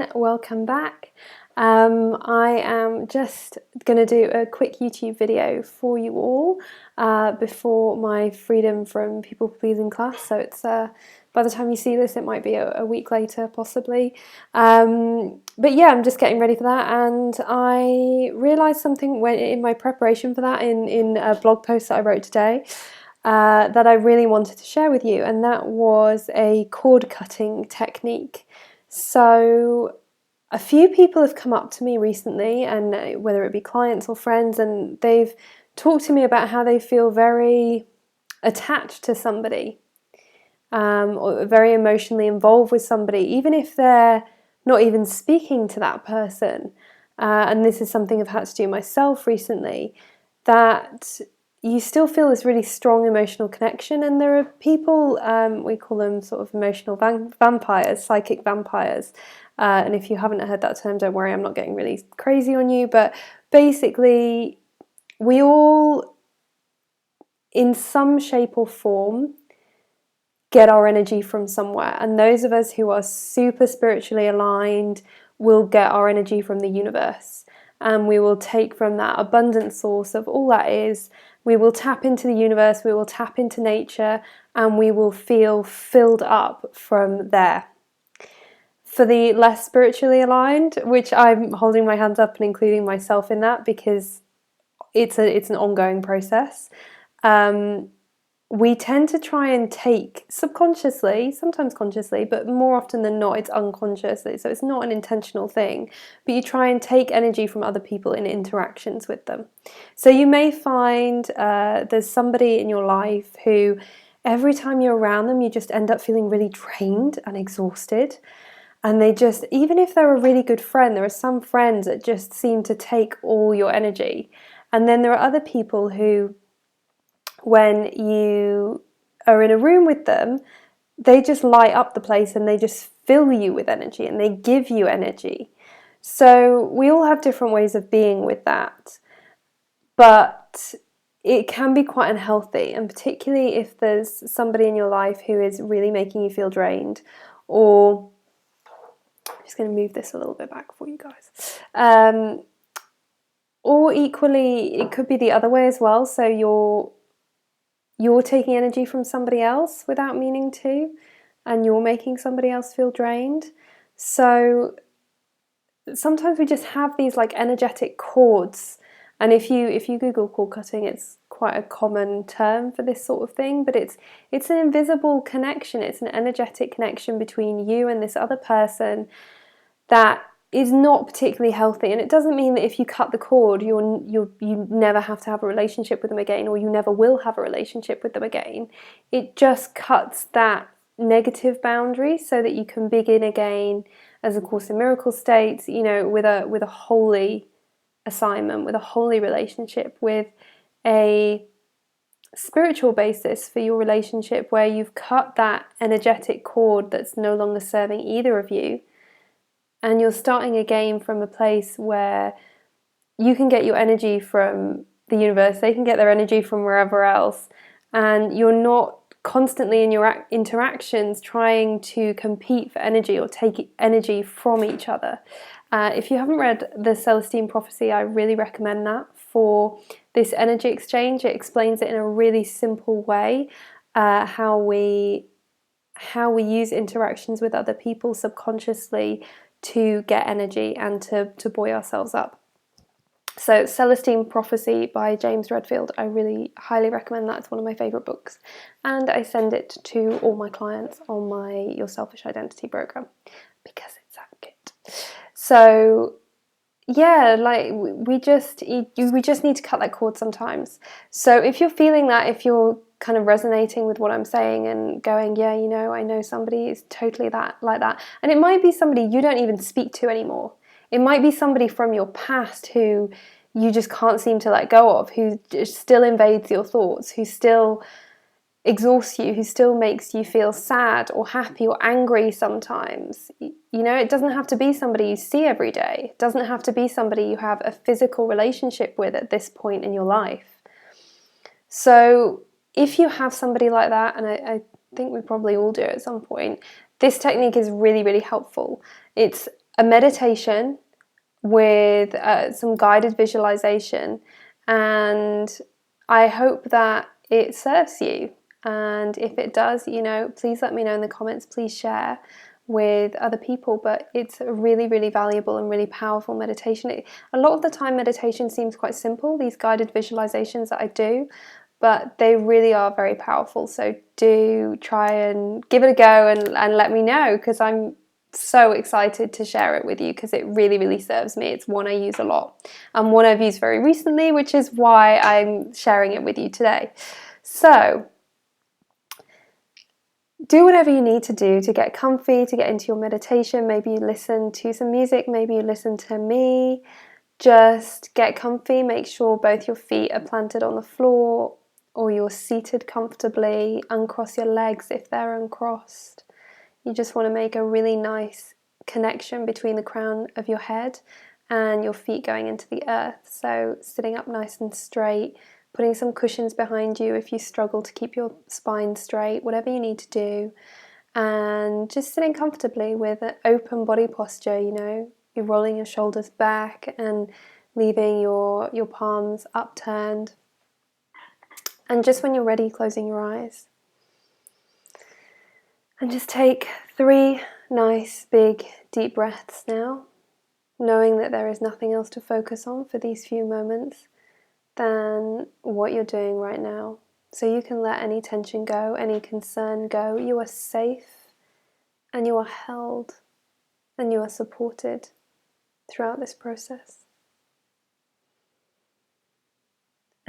everyone, welcome back. I am just going to do a quick YouTube video for you all before my freedom from people pleasing class. So it's by the time you see this, it might be a week later possibly. But yeah, I'm just getting ready for that, and I realised something when in my preparation for that in a blog post that I wrote today. That I really wanted to share with you, and that was a cord cutting technique. So a few people have come up to me recently, and whether it be clients or friends, and they've talked to me about how they feel very attached to somebody, or very emotionally involved with somebody, even if they're not even speaking to that person. And this is something I've had to do myself recently, that you still feel this really strong emotional connection. And there are people, we call them sort of emotional vampires, psychic vampires. And if you haven't heard that term, don't worry, I'm not getting really crazy on you. But basically, we all, in some shape or form, get our energy from somewhere. And those of us who are super spiritually aligned will get our energy from the universe. And we will take from that abundant source of all that is. We will tap into the universe, we will tap into nature, and we will feel filled up from there. For the less spiritually aligned, which I'm holding my hands up and including myself in that because it's an ongoing process, we tend to try and take subconsciously, sometimes consciously, but more often than not it's unconscious, so it's not an intentional thing, but you try and take energy from other people in interactions with them. So you may find there's somebody in your life who every time you're around them you just end up feeling really drained and exhausted, and they just, even if they're a really good friend, there are some friends that just seem to take all your energy. And then there are other people who, when you are in a room with them, they just light up the place and they just fill you with energy and they give you energy. So we all have different ways of being with that, but it can be quite unhealthy, and particularly if there's somebody in your life who is really making you feel drained, or I'm just going to move this a little bit back for you guys. Or equally, it could be the other way as well. So you're taking energy from somebody else without meaning to, and you're making somebody else feel drained. So sometimes we just have these like energetic cords, and if you Google cord cutting, it's quite a common term for this sort of thing, but it's an invisible connection, it's an energetic connection between you and this other person that is not particularly healthy. And it doesn't mean that if you cut the cord you never have to have a relationship with them again, or you never will have a relationship with them again. It just cuts that negative boundary so that you can begin again, as A Course in Miracles states, with a holy assignment, with a holy relationship, with a spiritual basis for your relationship, where you've cut that energetic cord that's no longer serving either of you. And you're starting again from a place where you can get your energy from the universe, they can get their energy from wherever else, and you're not constantly in your interactions trying to compete for energy or take energy from each other. If you haven't read The Celestine Prophecy, I really recommend that for this energy exchange. It explains it in a really simple way, how we use interactions with other people subconsciously to get energy and to buoy ourselves up. So Celestine Prophecy by James Redfield, I really highly recommend that. It's one of my favourite books, and I send it to all my clients on my Your Selfish Identity program because it's that good. So yeah, like we just need to cut that cord sometimes. So if you're feeling that, if you're kind of resonating with what I'm saying and going, yeah, I know somebody is totally like that, and it might be somebody you don't even speak to anymore. It might be somebody from your past who you just can't seem to let go of, who just still invades your thoughts, who still exhausts you, who still makes you feel sad or happy or angry sometimes. It doesn't have to be somebody you see every day. It doesn't have to be somebody you have a physical relationship with at this point in your life. So if you have somebody like that, and I think we probably all do at some point, this technique is really, really helpful. It's a meditation with some guided visualization, and I hope that it serves you. And if it does, please let me know in the comments. Please share with other people. But it's a really, really valuable and really powerful meditation. A lot of the time meditation seems quite simple, these guided visualizations that I do, but they really are very powerful. So do try and give it a go and let me know, because I'm so excited to share it with you, because it really, really serves me. It's one I use a lot and one I've used very recently, which is why I'm sharing it with you today. So do whatever you need to do to get comfy, to get into your meditation. Maybe you listen to some music, maybe you listen to me. Just get comfy, make sure both your feet are planted on the floor or you're seated comfortably. Uncross your legs if they're uncrossed. You just want to make a really nice connection between the crown of your head and your feet going into the earth. So sitting up nice and straight, putting some cushions behind you if you struggle to keep your spine straight, whatever you need to do. And just sitting comfortably with an open body posture, you're rolling your shoulders back and leaving your palms upturned. And just when you're ready, closing your eyes. And just take 3 nice, big, deep breaths now, knowing that there is nothing else to focus on for these few moments than what you're doing right now. So you can let any tension go, any concern go. You are safe and you are held and you are supported throughout this process.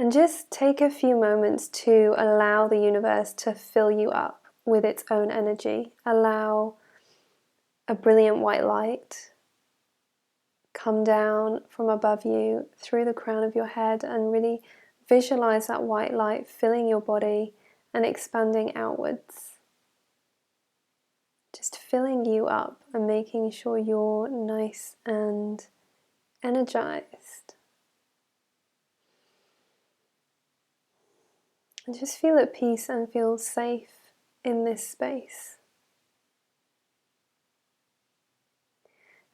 And just take a few moments to allow the universe to fill you up with its own energy. Allow a brilliant white light come down from above you through the crown of your head, and really visualize that white light filling your body and expanding outwards. Just filling you up and making sure you're nice and energized. And just feel at peace and feel safe in this space.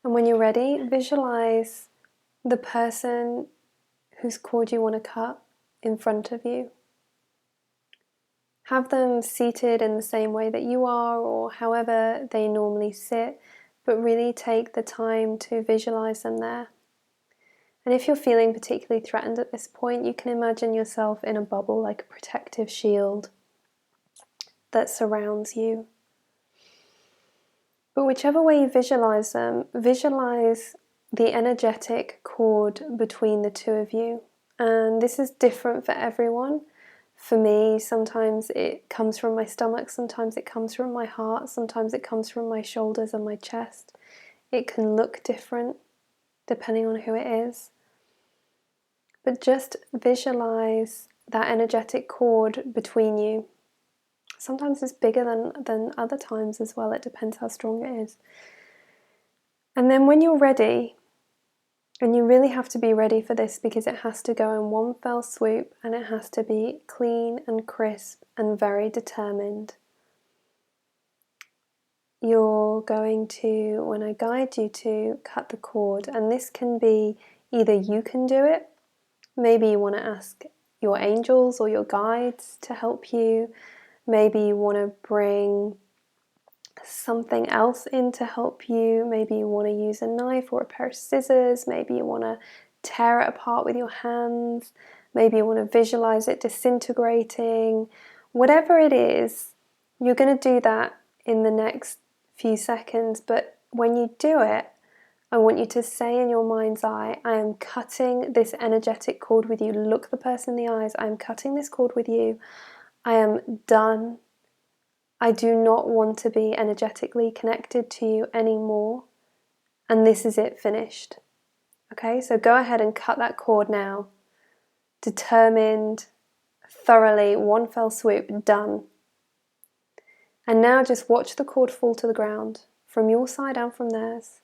And when you're ready, visualize the person whose cord you want to cut in front of you. Have them seated in the same way that you are, or however they normally sit, but really take the time to visualize them there. And if you're feeling particularly threatened at this point, you can imagine yourself in a bubble, like a protective shield that surrounds you. But whichever way you visualize them, visualize the energetic cord between the two of you. And this is different for everyone. For me, sometimes it comes from my stomach, sometimes it comes from my heart, sometimes it comes from my shoulders and my chest. It can look different depending on who it is. But just visualize that energetic cord between you. Sometimes it's bigger than other times as well. It depends how strong it is. And then when you're ready, and you really have to be ready for this because it has to go in one fell swoop and it has to be clean and crisp and very determined. You're going to, when I guide you to, cut the cord, and this can be either you can do it, maybe you want to ask your angels or your guides to help you, maybe you want to bring something else in to help you, maybe you want to use a knife or a pair of scissors, maybe you want to tear it apart with your hands, maybe you want to visualize it disintegrating. Whatever it is, you're going to do that in the next few seconds, but when you do it, I want you to say in your mind's eye, I am cutting this energetic cord with you. Look the person in the eyes, I am cutting this cord with you. I am done. I do not want to be energetically connected to you anymore. And this is it, finished. Okay, so go ahead and cut that cord now. Determined, thoroughly, one fell swoop, done. And now just watch the cord fall to the ground, from your side and from theirs.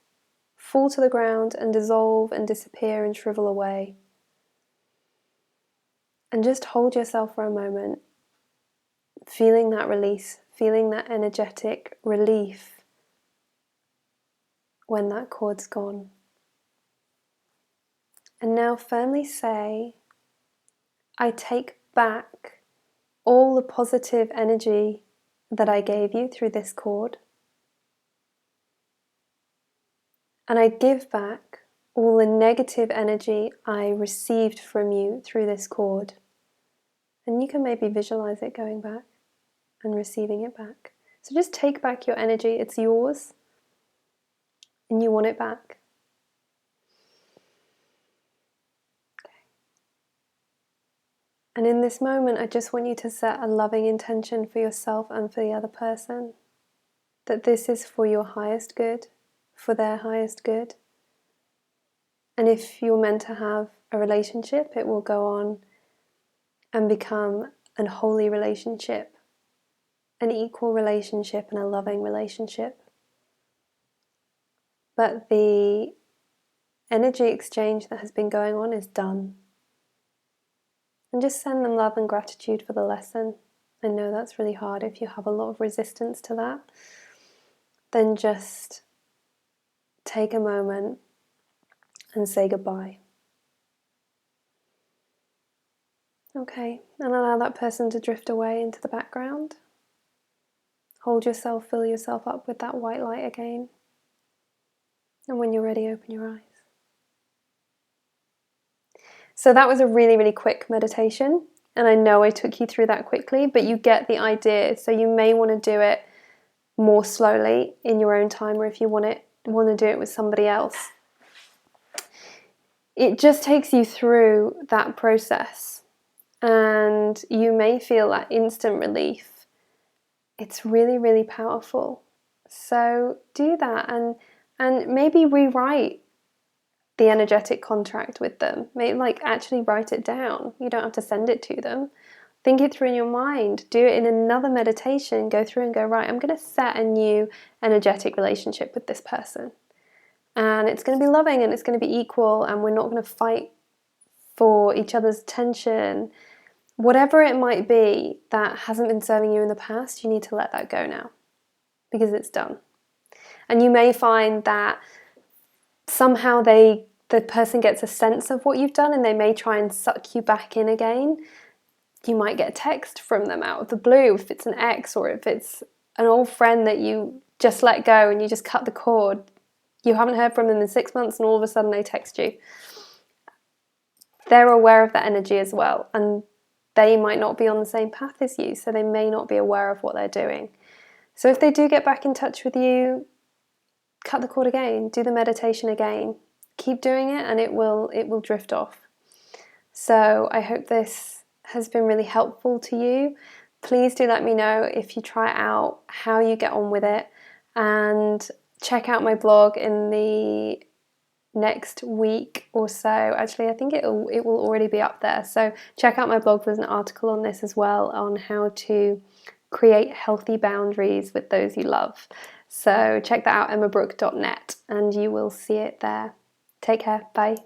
Fall to the ground and dissolve and disappear and shrivel away. And just hold yourself for a moment, feeling that release, feeling that energetic relief when that cord's gone. And now firmly say, I take back all the positive energy that I gave you through this cord. And I give back all the negative energy I received from you through this cord. And you can maybe visualize it going back and receiving it back. So just take back your energy, it's yours, and you want it back. Okay. And in this moment, I just want you to set a loving intention for yourself and for the other person, that this is for your highest good, for their highest good. And if you're meant to have a relationship, it will go on and become a holy relationship, an equal relationship and a loving relationship. But the energy exchange that has been going on is done. And just send them love and gratitude for the lesson. I know that's really hard if you have a lot of resistance to that. Then just take a moment and say goodbye. Okay, and allow that person to drift away into the background. Hold yourself, fill yourself up with that white light again. And when you're ready, open your eyes. So that was a really, really quick meditation. And I know I took you through that quickly, but you get the idea. So you may want to do it more slowly in your own time, or if you want to do it with somebody else. It just takes you through that process, and you may feel that instant relief. It's really, really powerful. So do that, and maybe rewrite the energetic contract with them. Maybe actually write it down. You don't have to send it to them. Think it through in your mind. Do it in another meditation. Go through and go, right, I'm going to set a new energetic relationship with this person. And it's going to be loving and it's going to be equal, and we're not going to fight for each other's attention. Whatever it might be that hasn't been serving you in the past, you need to let that go now, because it's done. And you may find that somehow the person gets a sense of what you've done, and they may try and suck you back in again. You might get a text from them out of the blue, if it's an ex or if it's an old friend that you just let go and you just cut the cord. You haven't heard from them in 6 months and all of a sudden they text you. They're aware of that energy as well, and they might not be on the same path as you, so they may not be aware of what they're doing. So if they do get back in touch with you, cut the cord again, do the meditation again. Keep doing it and it will drift off. So I hope this has been really helpful to you. Please do let me know if you try it out, how you get on with it, and check out my blog in the next week or so. Actually, I think it will already be up there. So check out my blog. There's an article on this as well, on how to create healthy boundaries with those you love. So check that out, emmabrook.net, and you will see it there. Take care. Bye.